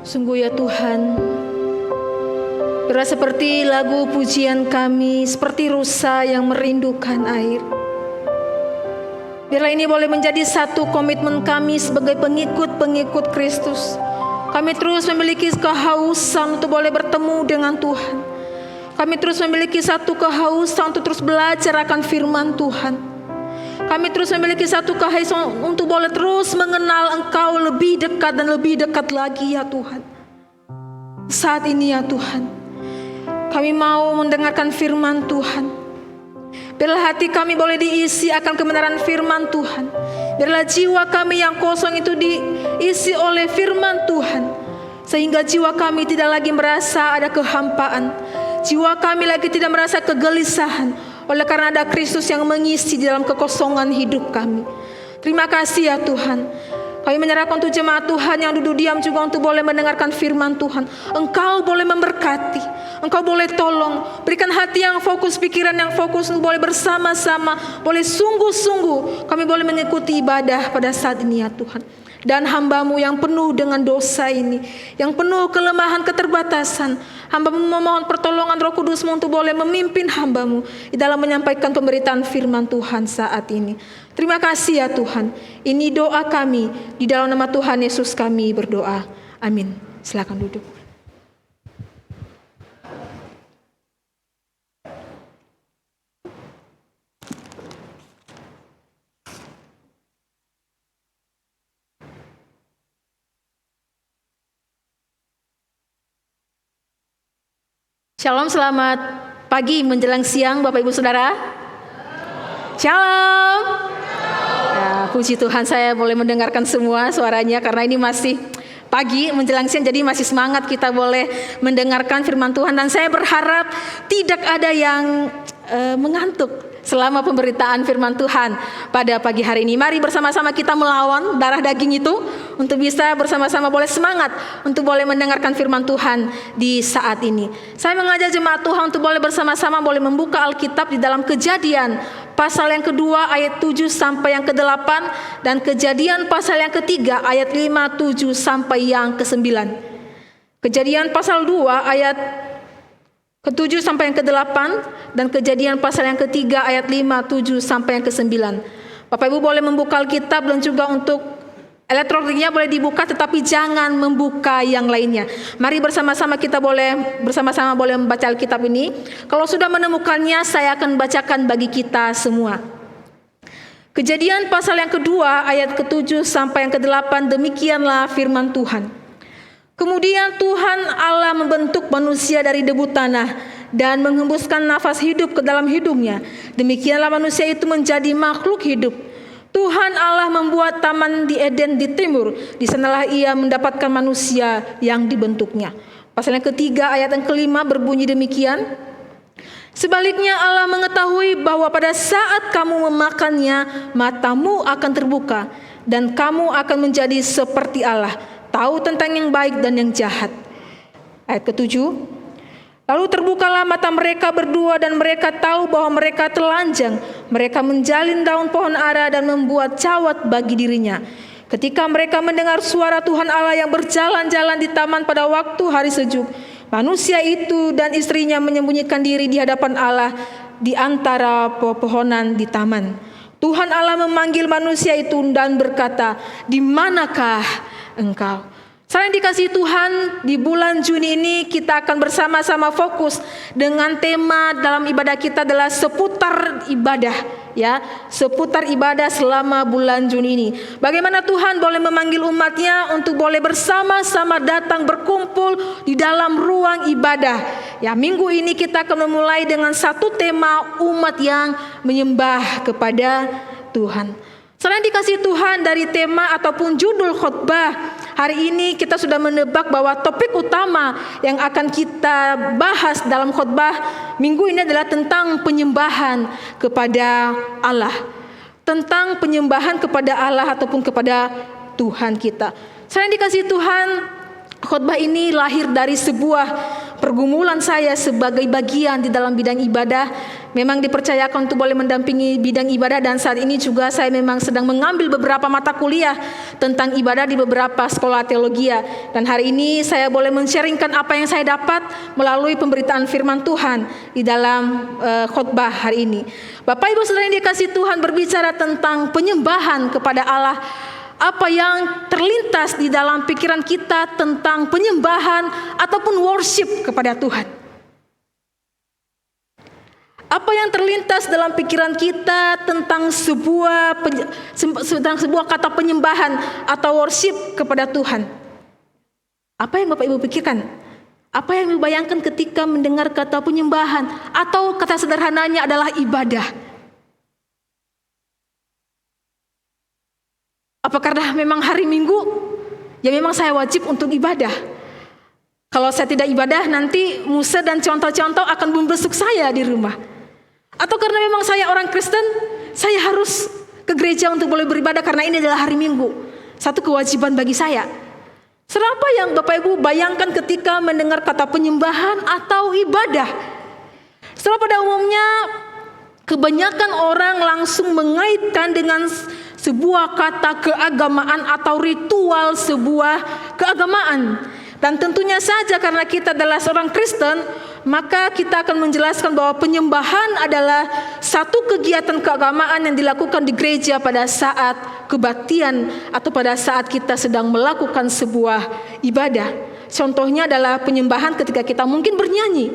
Sungguh ya Tuhan, biarlah seperti lagu pujian kami, seperti rusa yang merindukan air. Biarlah ini boleh menjadi satu komitmen kami sebagai pengikut-pengikut Kristus. Kami terus memiliki kehausan untuk boleh bertemu dengan Tuhan. Kami terus memiliki satu kehausan untuk terus belajar akan firman Tuhan. Kami terus memiliki satu kehausan untuk boleh terus mengenal Engkau lebih dekat dan lebih dekat lagi ya Tuhan. Saat ini ya Tuhan, kami mau mendengarkan firman Tuhan. Biarlah hati kami boleh diisi akan kebenaran firman Tuhan. Biarlah jiwa kami yang kosong itu diisi oleh firman Tuhan, sehingga jiwa kami tidak lagi merasa ada kehampaan. Jiwa kami lagi tidak merasa kegelisahan, oleh karena ada Kristus yang mengisi di dalam kekosongan hidup kami. Terima kasih ya Tuhan. Kami menyerahkan untuk jemaat Tuhan yang duduk diam juga untuk boleh mendengarkan firman Tuhan. Engkau boleh memberkati, Engkau boleh tolong. Berikan hati yang fokus, pikiran yang fokus untuk boleh bersama-sama, boleh sungguh-sungguh kami boleh mengikuti ibadah pada saat ini ya Tuhan. Dan hamba-Mu yang penuh dengan dosa ini, yang penuh kelemahan keterbatasan, hamba-Mu memohon pertolongan Roh Kudus-Mu untuk boleh memimpin hamba-Mu di dalam menyampaikan pemberitaan firman Tuhan saat ini. Terima kasih ya Tuhan. Ini doa kami, di dalam nama Tuhan Yesus kami berdoa. Amin. Silakan duduk. Shalom, selamat pagi menjelang siang Bapak Ibu Saudara. Shalom. Ya, puji Tuhan saya boleh mendengarkan semua suaranya karena ini masih pagi menjelang siang, jadi masih semangat kita boleh mendengarkan firman Tuhan. Dan saya berharap tidak ada yang mengantuk selama pemberitaan firman Tuhan pada pagi hari ini. Mari bersama-sama kita melawan darah daging itu untuk bisa bersama-sama boleh semangat untuk boleh mendengarkan firman Tuhan di saat ini. Saya mengajak jemaat Tuhan untuk boleh bersama-sama boleh membuka Alkitab di dalam Kejadian pasal yang kedua ayat 7 sampai yang ke-8 dan Kejadian pasal yang ketiga ayat 5, 7 sampai yang ke-9. Kejadian pasal 2 ayat ke-7 sampai yang ke-8 dan Kejadian pasal yang ketiga ayat 5, 7 sampai yang ke-9. Bapak Ibu boleh membuka Alkitab dan juga untuk elektroniknya boleh dibuka, tetapi jangan membuka yang lainnya. Mari bersama-sama kita boleh membaca Alkitab ini. Kalau sudah menemukannya, saya akan bacakan bagi kita semua. Kejadian pasal yang kedua ayat ke-7 sampai yang ke-8, demikianlah firman Tuhan. Kemudian Tuhan Allah membentuk manusia dari debu tanah dan menghembuskan nafas hidup ke dalam hidungnya. Demikianlah manusia itu menjadi makhluk hidup. Tuhan Allah membuat taman di Eden di timur. Di sanalah ia mendapatkan manusia yang dibentuknya. Pasal yang ketiga ayat yang kelima berbunyi demikian. Sebaliknya Allah mengetahui bahwa pada saat kamu memakannya, matamu akan terbuka dan kamu akan menjadi seperti Allah, tahu tentang yang baik dan yang jahat. Ayat ke-7. Lalu terbukalah mata mereka berdua dan mereka tahu bahwa mereka telanjang. Mereka menjalin daun pohon ara dan membuat cawat bagi dirinya. Ketika mereka mendengar suara Tuhan Allah yang berjalan-jalan di taman pada waktu hari sejuk, manusia itu dan istrinya menyembunyikan diri di hadapan Allah di antara pepohonan di taman. Tuhan Allah memanggil manusia itu dan berkata, "Di manakah engkau?" Saya dikasih Tuhan, di bulan Juni ini kita akan bersama-sama fokus dengan tema dalam ibadah kita adalah seputar ibadah, ya, seputar ibadah selama bulan Juni ini. Bagaimana Tuhan boleh memanggil umatnya untuk boleh bersama-sama datang berkumpul di dalam ruang ibadah. Ya, minggu ini kita akan memulai dengan satu tema umat yang menyembah kepada Tuhan. Selain dikasih Tuhan dari tema ataupun judul khotbah, hari ini kita sudah menebak bahwa topik utama yang akan kita bahas dalam khotbah minggu ini adalah tentang penyembahan kepada Allah. Tentang penyembahan kepada Allah ataupun kepada Tuhan kita. Selain dikasih Tuhan, khotbah ini lahir dari sebuah pergumulan saya sebagai bagian di dalam bidang ibadah memang dipercayakan untuk boleh mendampingi bidang ibadah, dan saat ini juga saya memang sedang mengambil beberapa mata kuliah tentang ibadah di beberapa sekolah teologi. Dan hari ini saya boleh men-sharingkan apa yang saya dapat melalui pemberitaan firman Tuhan di dalam khotbah hari ini. Bapak Ibu Saudara yang dikasihi Tuhan, berbicara tentang penyembahan kepada Allah. Apa yang terlintas di dalam pikiran kita tentang penyembahan ataupun worship kepada Tuhan? Apa yang terlintas dalam pikiran kita tentang sebuah kata penyembahan atau worship kepada Tuhan? Apa yang Bapak Ibu pikirkan? Apa yang Ibu bayangkan ketika mendengar kata penyembahan, atau kata sederhananya adalah ibadah? Apa karena memang hari Minggu, ya memang saya wajib untuk ibadah? Kalau saya tidak ibadah, nanti musa dan contoh-contoh akan membesuk saya di rumah. Atau karena memang saya orang Kristen, saya harus ke gereja untuk boleh beribadah karena ini adalah hari Minggu, satu kewajiban bagi saya. Apa yang Bapak Ibu bayangkan ketika mendengar kata penyembahan atau ibadah? Pada umumnya kebanyakan orang langsung mengaitkan dengan sebuah kata keagamaan atau ritual sebuah keagamaan. Dan tentunya saja karena kita adalah seorang Kristen, maka kita akan menjelaskan bahwa penyembahan adalah satu kegiatan keagamaan yang dilakukan di gereja pada saat kebaktian atau pada saat kita sedang melakukan sebuah ibadah. Contohnya adalah penyembahan ketika kita mungkin bernyanyi,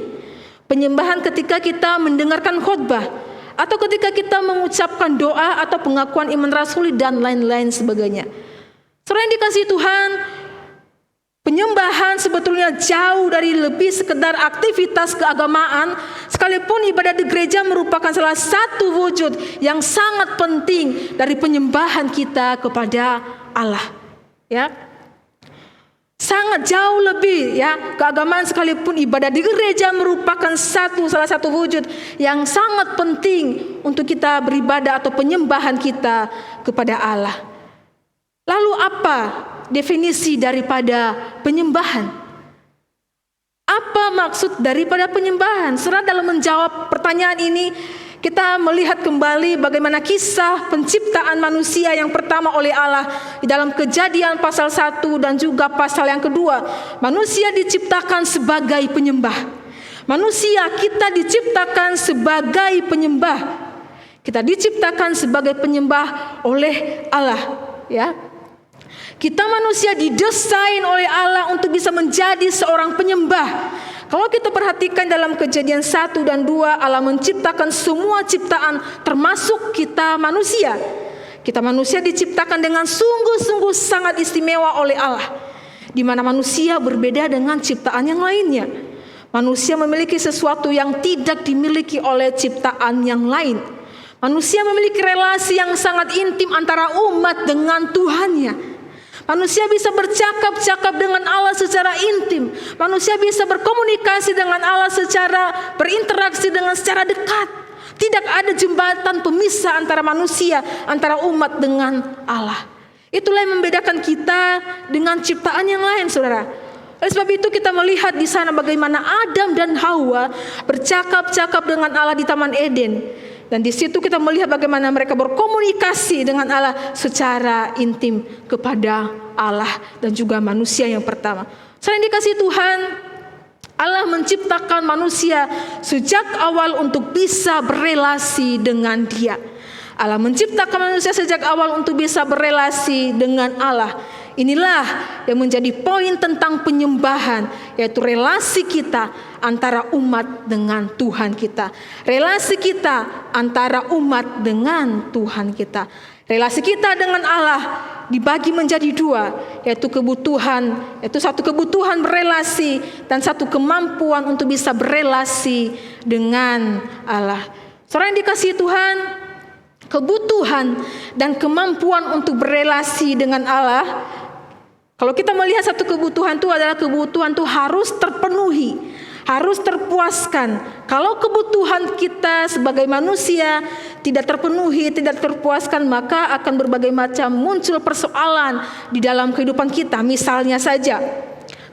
penyembahan ketika kita mendengarkan khotbah, atau ketika kita mengucapkan doa atau pengakuan iman rasuli dan lain-lain sebagainya. Saudara yang dikasihi Tuhan, penyembahan sebetulnya jauh dari lebih sekedar aktivitas keagamaan, sekalipun ibadah di gereja merupakan salah satu wujud yang sangat penting dari penyembahan kita kepada Allah. Ya, sangat jauh lebih ya, keagamaan sekalipun ibadah di gereja merupakan salah satu wujud yang sangat penting untuk kita beribadah atau penyembahan kita kepada Allah. Lalu apa definisi daripada penyembahan? Apa maksud daripada penyembahan? Saudara, dalam menjawab pertanyaan ini, kita melihat kembali bagaimana kisah penciptaan manusia yang pertama oleh Allah di dalam Kejadian pasal 1 dan juga pasal yang kedua. Manusia diciptakan sebagai penyembah. Manusia, kita diciptakan sebagai penyembah. Kita diciptakan sebagai penyembah oleh Allah, ya. Kita manusia didesain oleh Allah untuk bisa menjadi seorang penyembah. Kalau kita perhatikan dalam Kejadian 1 dan 2, Allah menciptakan semua ciptaan termasuk kita manusia. Kita manusia diciptakan dengan sungguh-sungguh sangat istimewa oleh Allah, di mana manusia berbeda dengan ciptaan yang lainnya. Manusia memiliki sesuatu yang tidak dimiliki oleh ciptaan yang lain. Manusia memiliki relasi yang sangat intim antara umat dengan Tuhannya. Manusia bisa bercakap-cakap dengan Allah secara intim. Manusia bisa berkomunikasi dengan Allah berinteraksi dengan secara dekat. Tidak ada jembatan pemisah antara manusia, antara umat dengan Allah. Itulah yang membedakan kita dengan ciptaan yang lain, saudara. Oleh sebab itu kita melihat di sana bagaimana Adam dan Hawa bercakap-cakap dengan Allah di Taman Eden. Dan di situ kita melihat bagaimana mereka berkomunikasi dengan Allah secara intim kepada Allah dan juga manusia yang pertama. Selain dikasih Tuhan, Allah menciptakan manusia sejak awal untuk bisa berelasi dengan Dia. Allah menciptakan manusia sejak awal untuk bisa berelasi dengan Allah. Inilah yang menjadi poin tentang penyembahan, yaitu relasi kita antara umat dengan Tuhan kita. Relasi kita antara umat dengan Tuhan kita. Relasi kita dengan Allah dibagi menjadi dua, yaitu satu kebutuhan berelasi dan satu kemampuan untuk bisa berelasi dengan Allah. Saudara yang dikasihi Tuhan, kebutuhan dan kemampuan untuk berelasi dengan Allah, kalau kita melihat satu kebutuhan itu adalah kebutuhan itu harus terpenuhi, harus terpuaskan. Kalau kebutuhan kita sebagai manusia tidak terpenuhi, tidak terpuaskan, maka akan berbagai macam muncul persoalan di dalam kehidupan kita. Misalnya saja,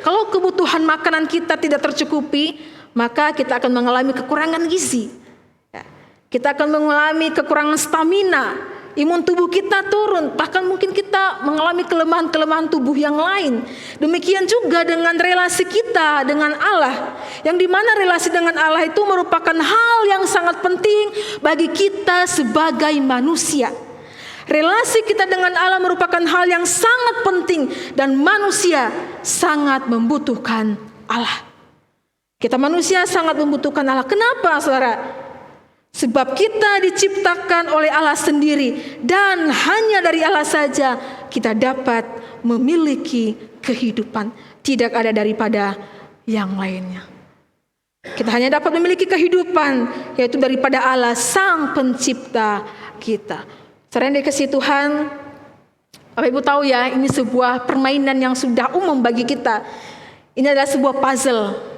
kalau kebutuhan makanan kita tidak tercukupi, maka kita akan mengalami kekurangan gizi. Kita akan mengalami kekurangan stamina, imun tubuh kita turun, bahkan mungkin kita mengalami kelemahan-kelemahan tubuh yang lain. Demikian juga dengan relasi kita dengan Allah, yang dimana relasi dengan Allah itu merupakan hal yang sangat penting bagi kita sebagai manusia. Relasi kita dengan Allah merupakan hal yang sangat penting dan manusia sangat membutuhkan Allah. Kita manusia sangat membutuhkan Allah. Kenapa, saudara? Sebab kita diciptakan oleh Allah sendiri dan hanya dari Allah saja kita dapat memiliki kehidupan. Tidak ada daripada yang lainnya. Kita hanya dapat memiliki kehidupan yaitu daripada Allah Sang Pencipta kita. Saudara yang dikasihi Tuhan, Bapak Ibu tahu ya, ini sebuah permainan yang sudah umum bagi kita. Ini adalah sebuah puzzle.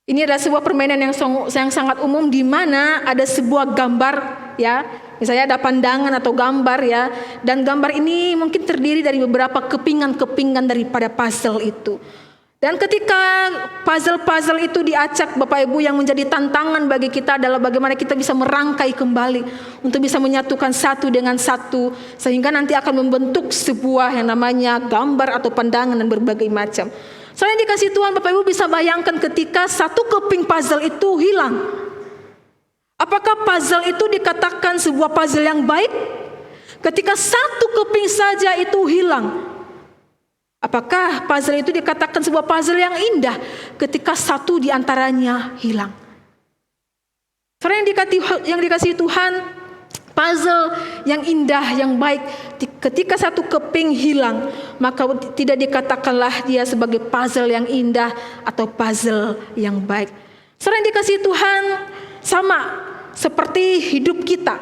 Ini adalah sebuah permainan yang sangat umum di mana ada sebuah gambar ya. Misalnya ada pandangan atau gambar ya. Dan gambar ini mungkin terdiri dari beberapa kepingan-kepingan daripada puzzle itu. Dan ketika puzzle-puzzle itu diacak Bapak Ibu, yang menjadi tantangan bagi kita adalah bagaimana kita bisa merangkai kembali untuk bisa menyatukan satu dengan satu sehingga nanti akan membentuk sebuah yang namanya gambar atau pandangan dan berbagai macam. Soalnya dikasih Tuhan, Bapak Ibu bisa bayangkan ketika satu keping puzzle itu hilang. Apakah puzzle itu dikatakan sebuah puzzle yang baik? Ketika satu keping saja itu hilang. Apakah puzzle itu dikatakan sebuah puzzle yang indah ketika satu di antaranya hilang? Soalnya yang dikasih Tuhan, puzzle yang indah, yang baik, ketika satu keping hilang, maka tidak dikatakanlah dia sebagai puzzle yang indah atau puzzle yang baik. Selain dikasih Tuhan, sama seperti hidup kita.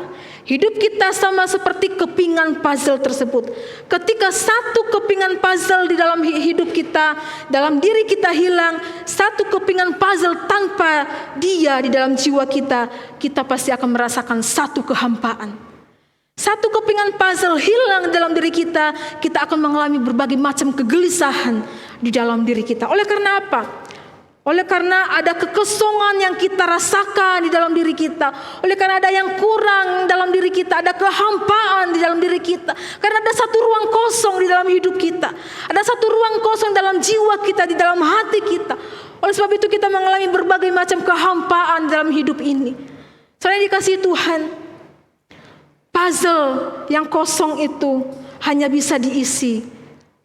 Hidup kita sama seperti kepingan puzzle tersebut. Ketika satu kepingan puzzle di dalam hidup kita, dalam diri kita hilang, satu kepingan puzzle tanpa dia di dalam jiwa kita, kita pasti akan merasakan satu kehampaan. Satu kepingan puzzle hilang dalam diri kita, kita akan mengalami berbagai macam kegelisahan di dalam diri kita. Oleh karena apa? Oleh karena ada kekosongan yang kita rasakan di dalam diri kita. Oleh karena ada yang kurang dalam diri kita. Ada kehampaan di dalam diri kita. Karena ada satu ruang kosong di dalam hidup kita. Ada satu ruang kosong dalam jiwa kita, di dalam hati kita. Oleh sebab itu kita mengalami berbagai macam kehampaan dalam hidup ini. Soalnya dikasih Tuhan, puzzle yang kosong itu hanya bisa diisi,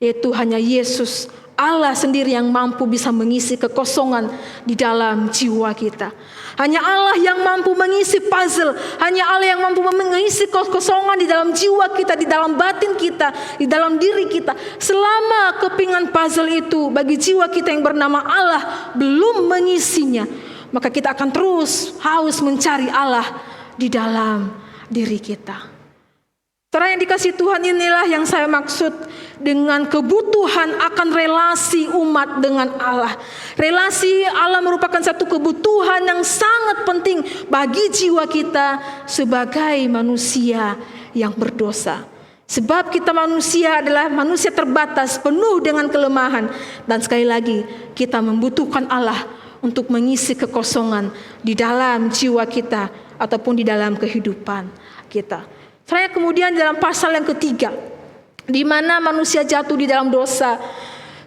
yaitu hanya Yesus, Allah sendiri yang mampu bisa mengisi kekosongan di dalam jiwa kita. Hanya Allah yang mampu mengisi puzzle. Hanya Allah yang mampu mengisi kekosongan di dalam jiwa kita, di dalam batin kita, di dalam diri kita. Selama kepingan puzzle itu bagi jiwa kita yang bernama Allah belum mengisinya, maka kita akan terus haus mencari Allah di dalam diri kita. Saudara yang dikasih Tuhan, inilah yang saya maksud dengan kebutuhan akan relasi umat dengan Allah. Relasi Allah merupakan satu kebutuhan yang sangat penting bagi jiwa kita sebagai manusia yang berdosa. Sebab kita manusia adalah manusia terbatas, penuh dengan kelemahan. Dan sekali lagi, kita membutuhkan Allah untuk mengisi kekosongan di dalam jiwa kita ataupun di dalam kehidupan kita. Saya kemudian dalam pasal yang ketiga, di mana manusia jatuh di dalam dosa.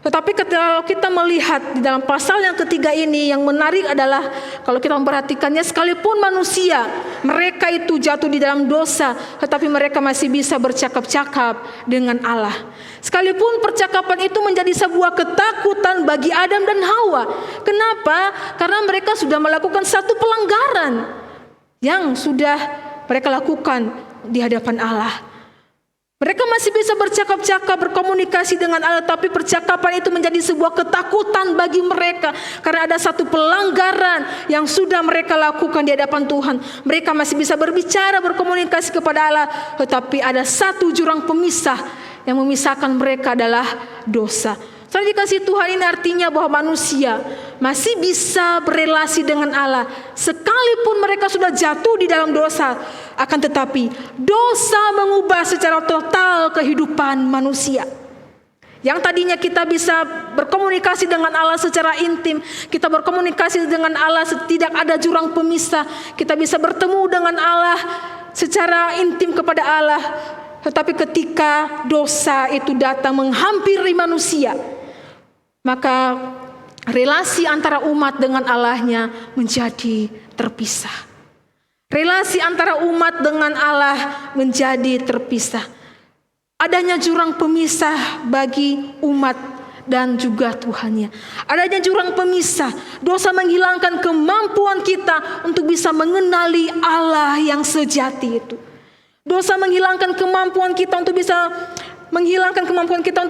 Tetapi kalau kita melihat di dalam pasal yang ketiga ini, yang menarik adalah kalau kita memperhatikannya, sekalipun manusia mereka itu jatuh di dalam dosa, tetapi mereka masih bisa bercakap-cakap dengan Allah. Sekalipun percakapan itu menjadi sebuah ketakutan bagi Adam dan Hawa. Kenapa? Karena mereka sudah melakukan satu pelanggaran yang sudah mereka lakukan di hadapan Allah. Mereka masih bisa bercakap-cakap, berkomunikasi dengan Allah, tapi percakapan itu menjadi sebuah ketakutan bagi mereka karena ada satu pelanggaran yang sudah mereka lakukan di hadapan Tuhan. Mereka masih bisa berbicara, berkomunikasi kepada Allah, tetapi ada satu jurang pemisah yang memisahkan mereka adalah dosa. Soalnya dikasih Tuhan, ini artinya bahwa manusia masih bisa berelasi dengan Allah sekalipun mereka sudah jatuh di dalam dosa. Akan tetapi dosa mengubah secara total kehidupan manusia. Yang tadinya kita bisa berkomunikasi dengan Allah secara intim, kita berkomunikasi dengan Allah, tidak ada jurang pemisah, kita bisa bertemu dengan Allah secara intim kepada Allah. Tetapi ketika dosa itu datang menghampiri manusia, maka relasi antara umat dengan Allahnya menjadi terpisah. Relasi antara umat dengan Allah menjadi terpisah. Adanya jurang pemisah bagi umat dan juga Tuhannya. Adanya jurang pemisah. Dosa menghilangkan kemampuan kita untuk bisa mengenali Allah yang sejati itu. Dosa menghilangkan kemampuan kita untuk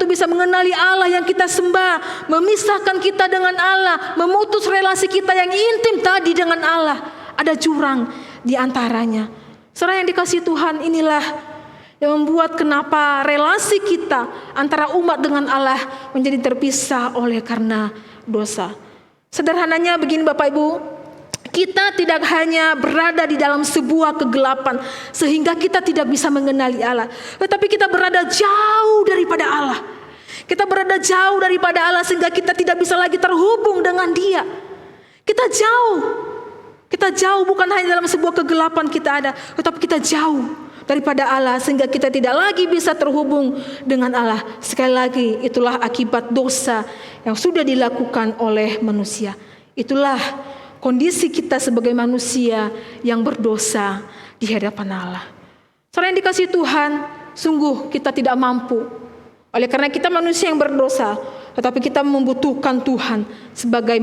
bisa mengenali Allah yang kita sembah, memisahkan kita dengan Allah, memutus relasi kita yang intim tadi dengan Allah. Ada jurang di antaranya. Saudara yang dikasihi Tuhan, inilah yang membuat kenapa relasi kita antara umat dengan Allah menjadi terpisah oleh karena dosa. Sederhananya begini Bapak Ibu, kita tidak hanya berada di dalam sebuah kegelapan sehingga kita tidak bisa mengenali Allah, tetapi kita berada jauh daripada Allah. Kita berada jauh daripada Allah sehingga kita tidak bisa lagi terhubung dengan Dia. Kita jauh bukan hanya dalam sebuah kegelapan kita ada, tetapi kita jauh daripada Allah sehingga kita tidak lagi bisa terhubung dengan Allah. Sekali lagi, itulah akibat dosa yang sudah dilakukan oleh manusia. Itulah kondisi kita sebagai manusia yang berdosa di hadapan Allah. Saudara yang dikasihi Tuhan, sungguh kita tidak mampu. Oleh karena kita manusia yang berdosa, tetapi kita membutuhkan Tuhan sebagai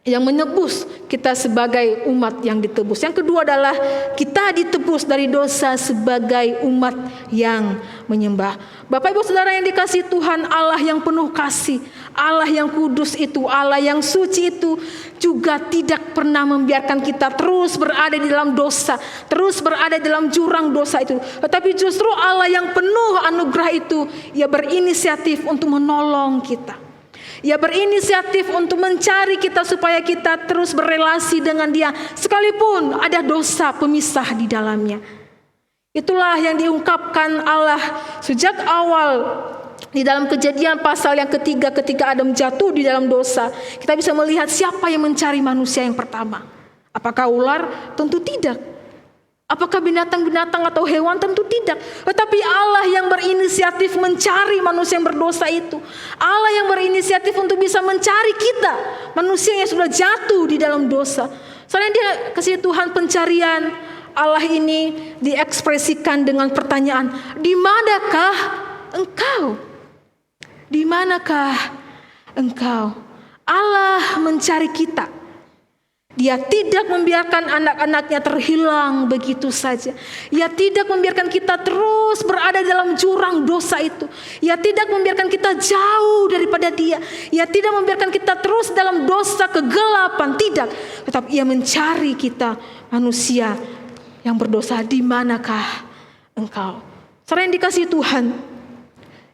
yang menebus kita sebagai umat yang ditebus. Yang kedua adalah kita ditebus dari dosa sebagai umat yang menyembah. Bapak Ibu Saudara yang dikasihi Tuhan, Allah yang penuh kasih, Allah yang kudus itu, Allah yang suci itu juga tidak pernah membiarkan kita terus berada di dalam dosa, terus berada di dalam jurang dosa itu. Tetapi justru Allah yang penuh anugerah itu, Ia berinisiatif untuk menolong kita. Ia berinisiatif untuk mencari kita supaya kita terus berelasi dengan Dia sekalipun ada dosa pemisah di dalamnya. Itulah yang diungkapkan Allah sejak awal di dalam Kejadian pasal yang ketiga, ketika Adam jatuh di dalam dosa. Kita bisa melihat siapa yang mencari manusia yang pertama. Apakah ular? Tentu tidak. Apakah binatang-binatang atau hewan? Tentu tidak. Tetapi Allah yang berinisiatif mencari manusia yang berdosa itu. Allah yang berinisiatif untuk bisa mencari kita, manusia yang sudah jatuh di dalam dosa. Soalnya Dia kasih Tuhan, pencarian Allah ini diekspresikan dengan pertanyaan, di manakah engkau? Di manakah engkau? Allah mencari kita. Dia tidak membiarkan anak-anaknya terhilang begitu saja. Ia tidak membiarkan kita terus berada dalam jurang dosa itu. Ia tidak membiarkan kita jauh daripada Dia. Ia tidak membiarkan kita terus dalam dosa kegelapan. Tidak. Tetapi Ia mencari kita, manusia yang berdosa. Di manakah engkau? Saudara yang dikasihi Tuhan,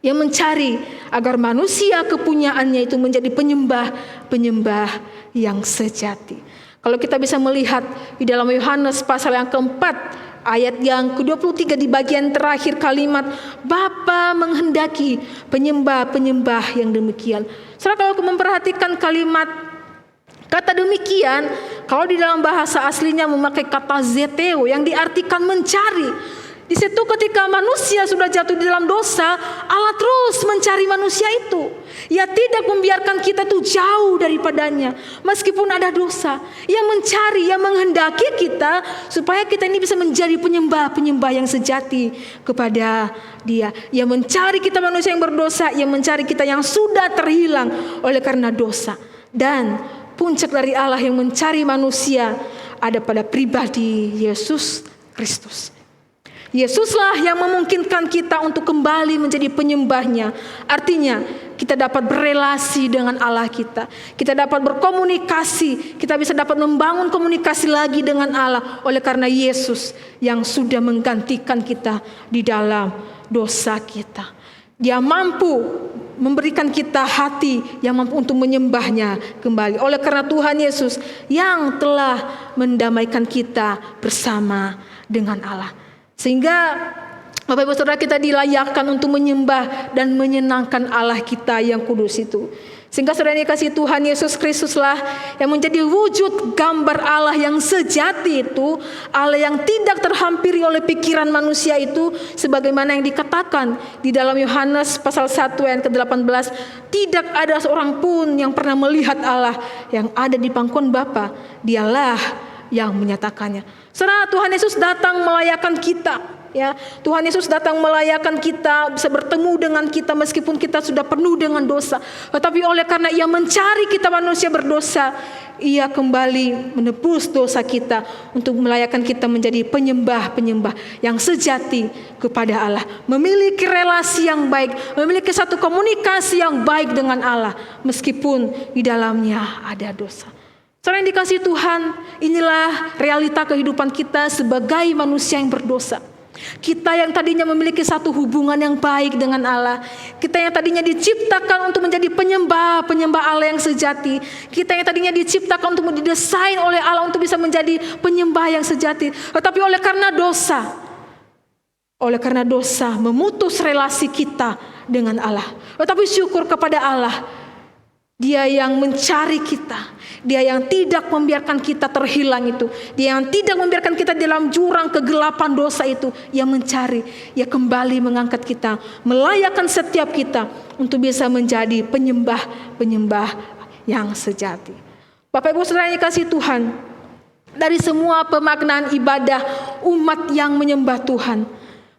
Ia mencari agar manusia kepunyaannya itu menjadi penyembah yang sejati. Kalau kita bisa melihat di dalam Yohanes pasal yang keempat, ayat yang ke-23 di bagian terakhir kalimat, Bapa menghendaki penyembah-penyembah yang demikian. Saudara, kalau memperhatikan kalimat kata demikian, kalau di dalam bahasa aslinya memakai kata zeteo yang diartikan mencari. Di situ ketika manusia sudah jatuh di dalam dosa, Allah terus mencari manusia itu. Ia tidak membiarkan kita itu jauh daripadanya. Meskipun ada dosa, Ia mencari, Ia menghendaki kita supaya kita ini bisa menjadi penyembah-penyembah yang sejati kepada Dia. Ia mencari kita manusia yang berdosa, Ia mencari kita yang sudah terhilang oleh karena dosa. Dan puncak dari Allah yang mencari manusia ada pada pribadi Yesus Kristus. Yesuslah yang memungkinkan kita untuk kembali menjadi penyembahnya. Artinya kita dapat berelasi dengan Allah kita. Kita dapat berkomunikasi. Kita bisa dapat membangun komunikasi lagi dengan Allah. Oleh karena Yesus yang sudah menggantikan kita di dalam dosa kita. Dia mampu memberikan kita hati yang mampu untuk menyembahnya kembali. Oleh karena Tuhan Yesus yang telah mendamaikan kita bersama dengan Allah. Sehingga Bapak Ibu Saudara, kita dilayakkan untuk menyembah dan menyenangkan Allah kita yang kudus itu. Sehingga saudara dikasih Tuhan Yesus Kristuslah yang menjadi wujud gambar Allah yang sejati itu, Allah yang tidak terhampiri oleh pikiran manusia itu, sebagaimana yang dikatakan di dalam Yohanes pasal 1 ayat ke-18, tidak ada seorang pun yang pernah melihat Allah, yang ada di pangkuan Bapa, dialah yang menyatakannya. Saudara, Tuhan Yesus datang melayakkan kita. Ya, Tuhan Yesus datang melayakkan kita, bisa bertemu dengan kita meskipun kita sudah penuh dengan dosa. Tetapi oleh karena Ia mencari kita manusia berdosa, Ia kembali menebus dosa kita untuk melayakkan kita menjadi penyembah-penyembah yang sejati kepada Allah. Memiliki relasi yang baik, memiliki satu komunikasi yang baik dengan Allah meskipun di dalamnya ada dosa. Saudara yang dikasihi Tuhan, inilah realita kehidupan kita sebagai manusia yang berdosa. Kita yang tadinya memiliki satu hubungan yang baik dengan Allah, kita yang tadinya diciptakan untuk menjadi penyembah Allah yang sejati, kita yang tadinya diciptakan untuk didesain oleh Allah untuk bisa menjadi penyembah yang sejati, tetapi oleh karena dosa memutus relasi kita dengan Allah. Tetapi syukur kepada Allah, Dia yang mencari kita, Dia yang tidak membiarkan kita terhilang itu, Dia yang tidak membiarkan kita dalam jurang kegelapan dosa itu, Ia mencari, Ia kembali mengangkat kita, melayakkan setiap kita untuk bisa menjadi penyembah-penyembah yang sejati. Bapak Ibu Saudara yang dikasihi Tuhan, dari semua pemaknaan ibadah umat yang menyembah Tuhan,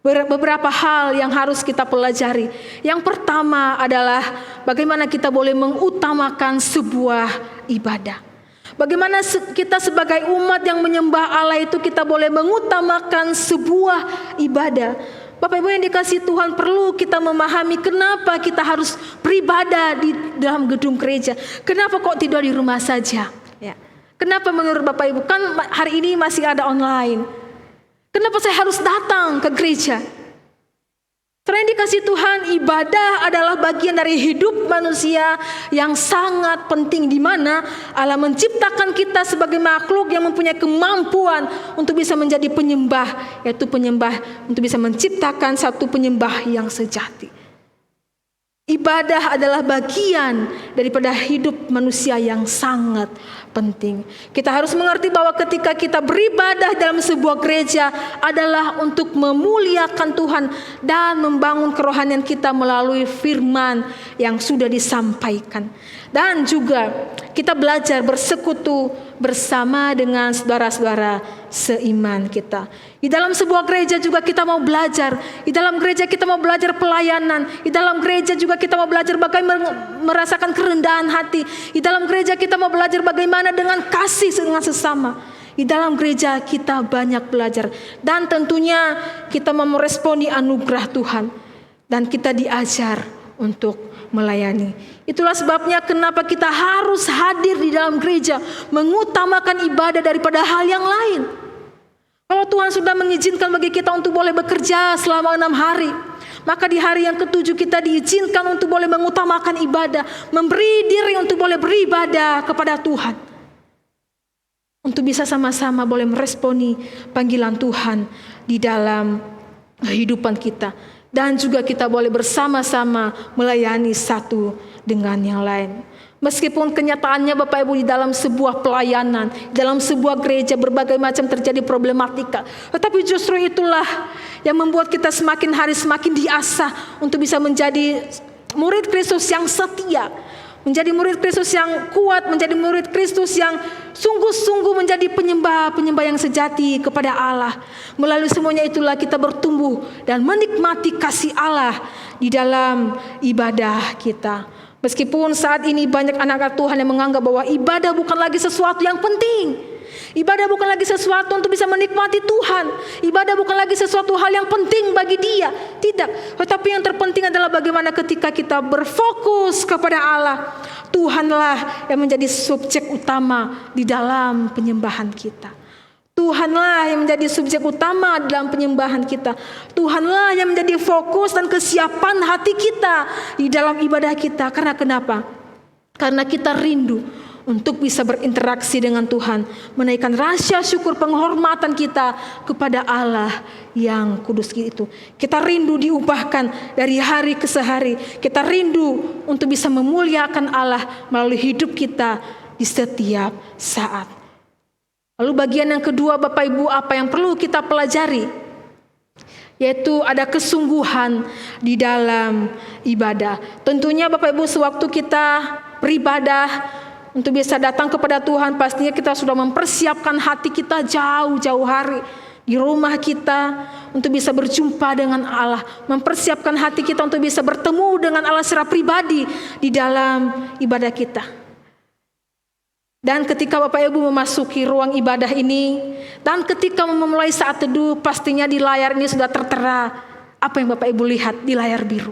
beberapa hal yang harus kita pelajari. Yang pertama adalah bagaimana kita boleh mengutamakan sebuah ibadah. Bagaimana kita sebagai umat yang menyembah Allah itu kita boleh mengutamakan sebuah ibadah. Bapak Ibu yang dikasihi Tuhan, perlu kita memahami kenapa kita harus beribadah di dalam gedung gereja. Kenapa kok tidak di rumah saja? Ya. Kenapa menurut Bapak Ibu? Kan hari ini masih ada online. Kenapa saya harus datang ke gereja? Karena yang dikasihi Tuhan, ibadah adalah bagian dari hidup manusia yang sangat penting, di mana Allah menciptakan kita sebagai makhluk yang mempunyai kemampuan untuk bisa menjadi penyembah, yaitu penyembah untuk bisa menciptakan satu penyembah yang sejati. Ibadah adalah bagian daripada hidup manusia yang sangat penting. Kita harus mengerti bahwa ketika kita beribadah dalam sebuah gereja adalah untuk memuliakan Tuhan dan membangun kerohanian kita melalui firman yang sudah disampaikan. Dan juga kita belajar bersekutu bersama dengan saudara-saudara seiman kita. Di dalam sebuah gereja juga kita mau belajar. Di dalam gereja kita mau belajar pelayanan. Di dalam gereja juga kita mau belajar bagaimana merasakan kerendahan hati. Di dalam gereja kita mau belajar bagaimana dengan kasih dengan sesama. Di dalam gereja kita banyak belajar. Dan tentunya kita mau meresponi anugerah Tuhan. Dan kita diajar untuk melayani. Itulah sebabnya kenapa kita harus hadir di dalam gereja, mengutamakan ibadah daripada hal yang lain. Kalau Tuhan sudah mengizinkan bagi kita untuk boleh bekerja selama 6 hari, maka di hari yang ke-7 kita diizinkan untuk boleh mengutamakan ibadah, memberi diri untuk boleh beribadah kepada Tuhan. Untuk bisa sama-sama boleh meresponi panggilan Tuhan di dalam kehidupan kita. Dan juga kita boleh bersama-sama melayani satu dengan yang lain. Meskipun kenyataannya Bapak Ibu di dalam sebuah pelayanan, dalam sebuah gereja berbagai macam terjadi problematika. Tetapi justru itulah yang membuat kita semakin hari semakin diasah untuk bisa menjadi murid Kristus yang setia. Menjadi murid Kristus yang kuat, menjadi murid Kristus yang sungguh-sungguh menjadi penyembah yang sejati kepada Allah. Melalui semuanya itulah kita bertumbuh dan menikmati kasih Allah di dalam ibadah kita. Meskipun saat ini banyak anak-anak Tuhan yang menganggap bahwa ibadah bukan lagi sesuatu yang penting. Ibadah bukan lagi sesuatu untuk bisa menikmati Tuhan. Ibadah bukan lagi sesuatu hal yang penting bagi dia. Tidak. Tetapi yang terpenting adalah bagaimana ketika kita berfokus kepada Allah. Tuhanlah yang menjadi subjek utama di dalam penyembahan kita. Tuhanlah yang menjadi subjek utama dalam penyembahan kita. Tuhanlah yang menjadi fokus dan kesiapan hati kita di dalam ibadah kita. Karena kenapa? Karena kita rindu untuk bisa berinteraksi dengan Tuhan, menaikkan rasa syukur penghormatan kita kepada Allah yang kudus itu. Kita rindu diubahkan dari hari ke hari. Kita rindu untuk bisa memuliakan Allah melalui hidup kita di setiap saat. Lalu bagian yang kedua, Bapak Ibu, apa yang perlu kita pelajari? Yaitu ada kesungguhan di dalam ibadah. Tentunya Bapak Ibu, sewaktu kita beribadah untuk bisa datang kepada Tuhan, pastinya kita sudah mempersiapkan hati kita jauh-jauh hari di rumah kita untuk bisa berjumpa dengan Allah, mempersiapkan hati kita untuk bisa bertemu dengan Allah secara pribadi di dalam ibadah kita. Dan ketika Bapak Ibu memasuki ruang ibadah ini, dan ketika memulai saat teduh, pastinya di layar ini sudah tertera apa yang Bapak Ibu lihat di layar biru.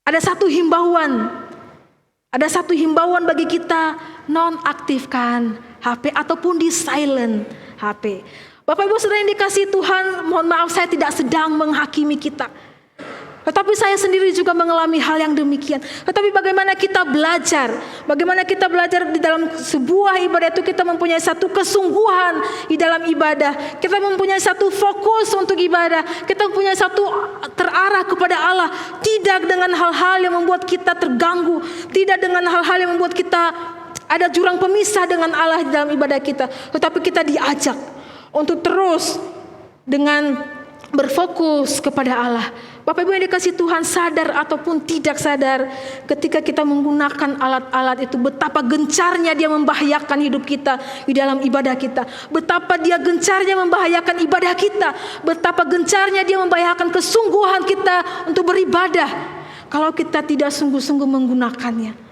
Ada satu himbauan bagi kita, nonaktifkan HP ataupun di silent HP. Bapak Ibu saudara yang dikasihi Tuhan, mohon maaf saya tidak sedang menghakimi kita. Tetapi saya sendiri juga mengalami hal yang demikian. Tetapi bagaimana kita belajar di dalam sebuah ibadah itu, kita mempunyai satu kesungguhan di dalam ibadah. Kita mempunyai satu fokus untuk ibadah. Kita mempunyai satu terarah kepada Allah. Tidak dengan hal-hal yang membuat kita terganggu. Tidak dengan hal-hal yang membuat kita ada jurang pemisah dengan Allah di dalam ibadah kita. Tetapi kita diajak untuk terus dengan berfokus kepada Allah. Bapak Ibu yang dikasih Tuhan, sadar ataupun tidak sadar, ketika kita menggunakan alat-alat itu, betapa gencarnya dia membahayakan hidup kita di dalam ibadah kita. Betapa dia gencarnya membahayakan ibadah kita. Betapa gencarnya dia membahayakan kesungguhan kita untuk beribadah kalau kita tidak sungguh-sungguh menggunakannya.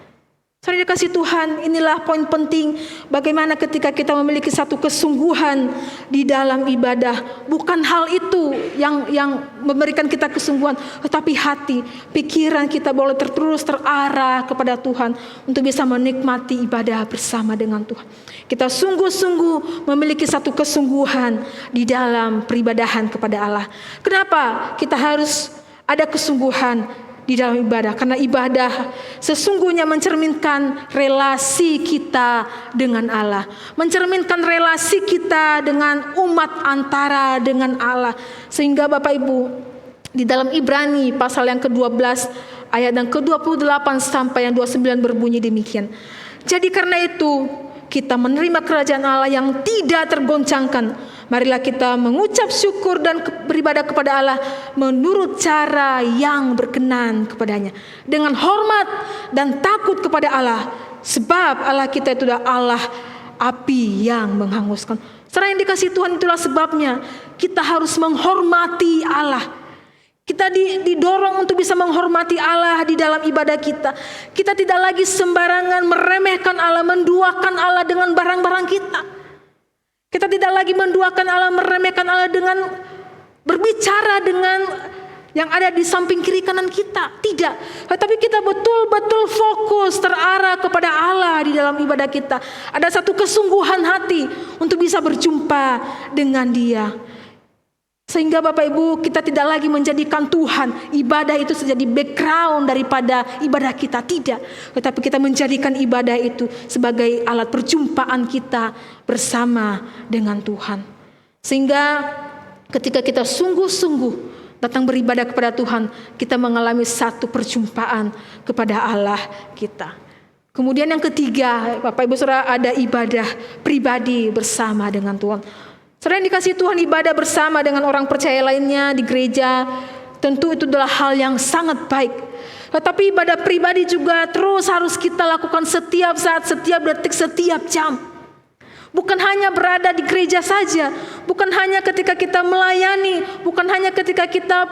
Saudara dikasih Tuhan, inilah poin penting bagaimana ketika kita memiliki satu kesungguhan di dalam ibadah. Bukan hal itu yang memberikan kita kesungguhan, tetapi hati, pikiran kita boleh terus terarah kepada Tuhan untuk bisa menikmati ibadah bersama dengan Tuhan. Kita sungguh-sungguh memiliki satu kesungguhan di dalam peribadahan kepada Allah. Kenapa kita harus ada kesungguhan di dalam ibadah? Karena ibadah sesungguhnya mencerminkan relasi kita dengan Allah, mencerminkan relasi kita dengan umat antara dengan Allah. Sehingga Bapak Ibu, di dalam Ibrani pasal yang ke-12 ayat yang ke-28 sampai yang 29 berbunyi demikian. Jadi karena itu kita menerima kerajaan Allah yang tidak tergoncangkan. Marilah kita mengucap syukur dan beribadah kepada Allah menurut cara yang berkenan kepadanya, dengan hormat dan takut kepada Allah, sebab Allah kita itu adalah Allah api yang menghanguskan. Saudara yang dikasihi Tuhan, itulah sebabnya kita harus menghormati Allah. Kita didorong untuk bisa menghormati Allah di dalam ibadah kita. Kita tidak lagi sembarangan meremehkan Allah, menduakan Allah dengan barang-barang kita. Kita tidak lagi menduakan Allah, meremehkan Allah dengan berbicara dengan yang ada di samping kiri kanan kita. Tidak. Tetapi kita betul-betul fokus terarah kepada Allah di dalam ibadah kita. Ada satu kesungguhan hati untuk bisa berjumpa dengan Dia. Sehingga Bapak Ibu, kita tidak lagi menjadikan Tuhan, ibadah itu menjadi background daripada ibadah kita. Tidak. Tetapi kita menjadikan ibadah itu sebagai alat perjumpaan kita bersama dengan Tuhan. Sehingga ketika kita sungguh-sungguh datang beribadah kepada Tuhan, kita mengalami satu perjumpaan kepada Allah kita. Kemudian yang ketiga, Bapak Ibu Saudara, ada ibadah pribadi bersama dengan Tuhan. Saudara yang dikasihi Tuhan, ibadah bersama dengan orang percaya lainnya di gereja, tentu itu adalah hal yang sangat baik. Tetapi ibadah pribadi juga terus harus kita lakukan setiap saat, setiap detik, setiap jam. Bukan hanya berada di gereja saja, bukan hanya ketika kita melayani, bukan hanya ketika kita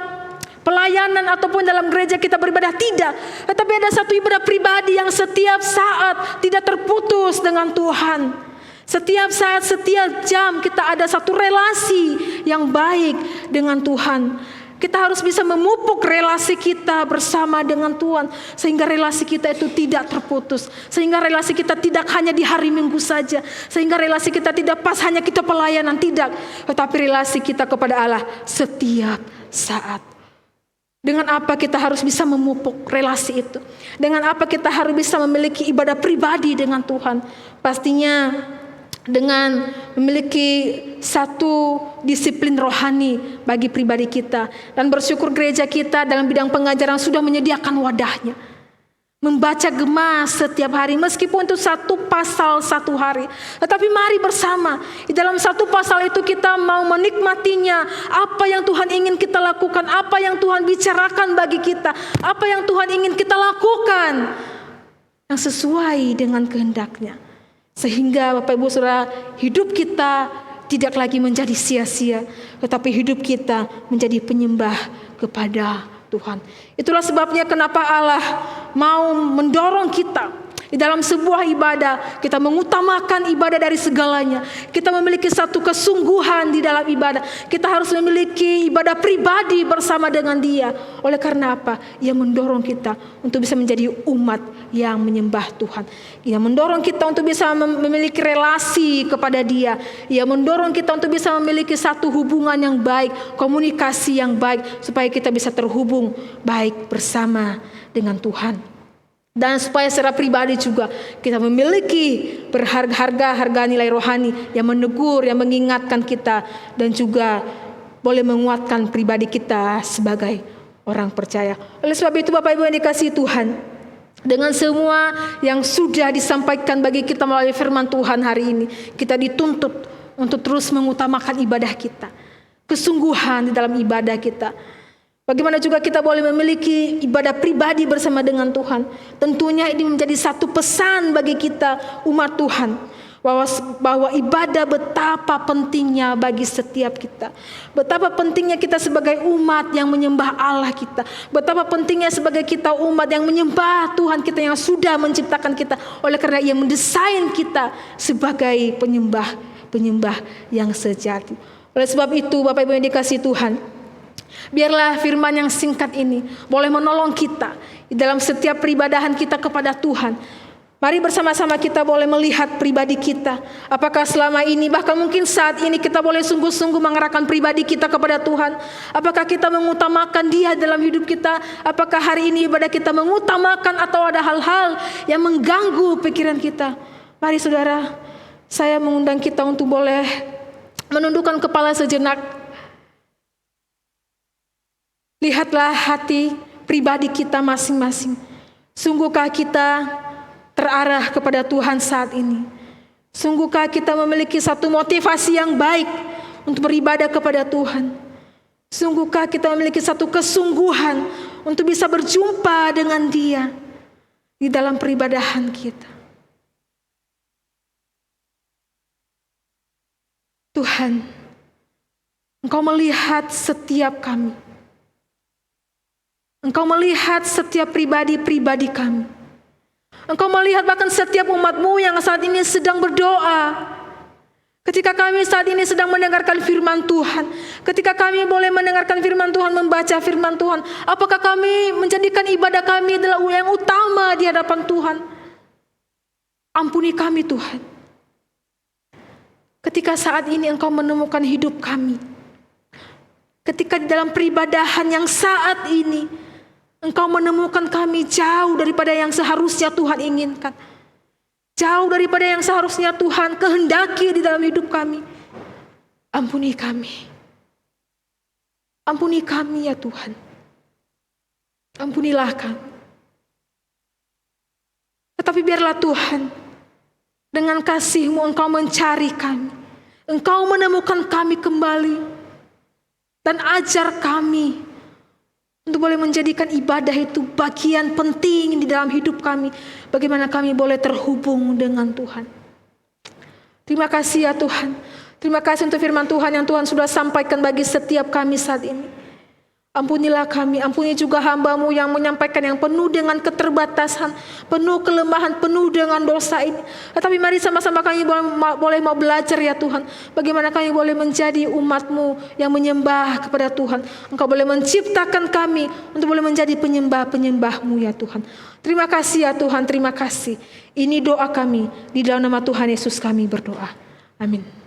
pelayanan ataupun dalam gereja kita beribadah, tidak. Tetapi ada satu ibadah pribadi yang setiap saat tidak terputus dengan Tuhan. Setiap saat, setiap jam kita ada satu relasi yang baik dengan Tuhan. Kita harus bisa memupuk relasi kita bersama dengan Tuhan, sehingga relasi kita itu tidak terputus. Sehingga relasi kita tidak hanya di hari Minggu saja. Sehingga relasi kita tidak pas hanya kita pelayanan, tidak. Tetapi relasi kita kepada Allah setiap saat. Dengan apa kita harus bisa memupuk relasi itu? Dengan apa kita harus bisa memiliki ibadah pribadi dengan Tuhan? Pastinya dengan memiliki satu disiplin rohani bagi pribadi kita. Dan bersyukur gereja kita dalam bidang pengajaran sudah menyediakan wadahnya. Membaca Gema setiap hari, meskipun itu satu pasal satu hari. Tetapi mari bersama, di dalam satu pasal itu kita mau menikmatinya. Apa yang Tuhan ingin kita lakukan, apa yang Tuhan bicarakan bagi kita, apa yang Tuhan ingin kita lakukan, yang sesuai dengan kehendaknya. Sehingga Bapak Ibu Saudara, hidup kita tidak lagi menjadi sia-sia, tetapi hidup kita menjadi penyembah kepada Tuhan. Itulah sebabnya kenapa Allah mau mendorong kita di dalam sebuah ibadah, kita mengutamakan ibadah dari segalanya. Kita memiliki satu kesungguhan di dalam ibadah. Kita harus memiliki ibadah pribadi bersama dengan Dia. Oleh karena apa? Ia mendorong kita untuk bisa menjadi umat yang menyembah Tuhan. Ia mendorong kita untuk bisa memiliki relasi kepada Dia. Ia mendorong kita untuk bisa memiliki satu hubungan yang baik, komunikasi yang baik, supaya kita bisa terhubung baik bersama dengan Tuhan. Dan supaya secara pribadi juga kita memiliki harga nilai rohani yang menegur, yang mengingatkan kita, dan juga boleh menguatkan pribadi kita sebagai orang percaya. Oleh sebab itu Bapak Ibu yang dikasihi Tuhan, dengan semua yang sudah disampaikan bagi kita melalui firman Tuhan hari ini, kita dituntut untuk terus mengutamakan ibadah kita, kesungguhan di dalam ibadah kita. Bagaimana juga kita boleh memiliki ibadah pribadi bersama dengan Tuhan. Tentunya ini menjadi satu pesan bagi kita umat Tuhan, bahwa ibadah betapa pentingnya bagi setiap kita. Betapa pentingnya kita sebagai umat yang menyembah Allah kita. Betapa pentingnya sebagai kita umat yang menyembah Tuhan kita yang sudah menciptakan kita. Oleh karena Ia mendesain kita sebagai penyembah yang sejati. Oleh sebab itu Bapak Ibu yang dikasihi Tuhan, biarlah firman yang singkat ini boleh menolong kita di dalam setiap peribadahan kita kepada Tuhan. Mari bersama-sama kita boleh melihat pribadi kita. Apakah selama ini, bahkan mungkin saat ini kita boleh sungguh-sungguh mengarahkan pribadi kita kepada Tuhan. Apakah kita mengutamakan Dia dalam hidup kita? Apakah hari ini ibadah kita mengutamakan atau ada hal-hal yang mengganggu pikiran kita? Mari saudara, saya mengundang kita untuk boleh menundukkan kepala sejenak. Lihatlah hati pribadi kita masing-masing. Sungguhkah kita terarah kepada Tuhan saat ini? Sungguhkah kita memiliki satu motivasi yang baik untuk beribadah kepada Tuhan? Sungguhkah kita memiliki satu kesungguhan untuk bisa berjumpa dengan Dia di dalam peribadahan kita? Tuhan, Engkau melihat setiap kami. Engkau melihat setiap pribadi-pribadi kami. Engkau melihat bahkan setiap umat-Mu yang saat ini sedang berdoa. Ketika kami saat ini sedang mendengarkan firman Tuhan, ketika kami boleh mendengarkan firman Tuhan, membaca firman Tuhan, apakah kami menjadikan ibadah kami adalah yang utama di hadapan Tuhan? Ampuni kami Tuhan. Ketika saat ini Engkau menemukan hidup kami, ketika di dalam peribadahan yang saat ini Engkau menemukan kami jauh daripada yang seharusnya Tuhan inginkan, jauh daripada yang seharusnya Tuhan kehendaki di dalam hidup kami. Ampuni kami. Ampuni kami ya Tuhan. Ampunilah kami. Tetapi biarlah Tuhan, dengan kasih-Mu Engkau mencari kami. Engkau menemukan kami kembali. Dan ajar kami untuk boleh menjadikan ibadah itu bagian penting di dalam hidup kami. Bagaimana kami boleh terhubung dengan Tuhan. Terima kasih ya Tuhan. Terima kasih untuk firman Tuhan yang Tuhan sudah sampaikan bagi setiap kami saat ini. Ampunilah kami, ampuni juga hamba-Mu yang menyampaikan yang penuh dengan keterbatasan, penuh kelemahan, penuh dengan dosa ini. Tetapi mari sama-sama kami boleh mau belajar ya Tuhan. Bagaimana kami boleh menjadi umat-Mu yang menyembah kepada Tuhan. Engkau boleh menciptakan kami untuk boleh menjadi penyembah-penyembah-Mu ya Tuhan. Terima kasih ya Tuhan, terima kasih. Ini doa kami, di dalam nama Tuhan Yesus kami berdoa. Amin.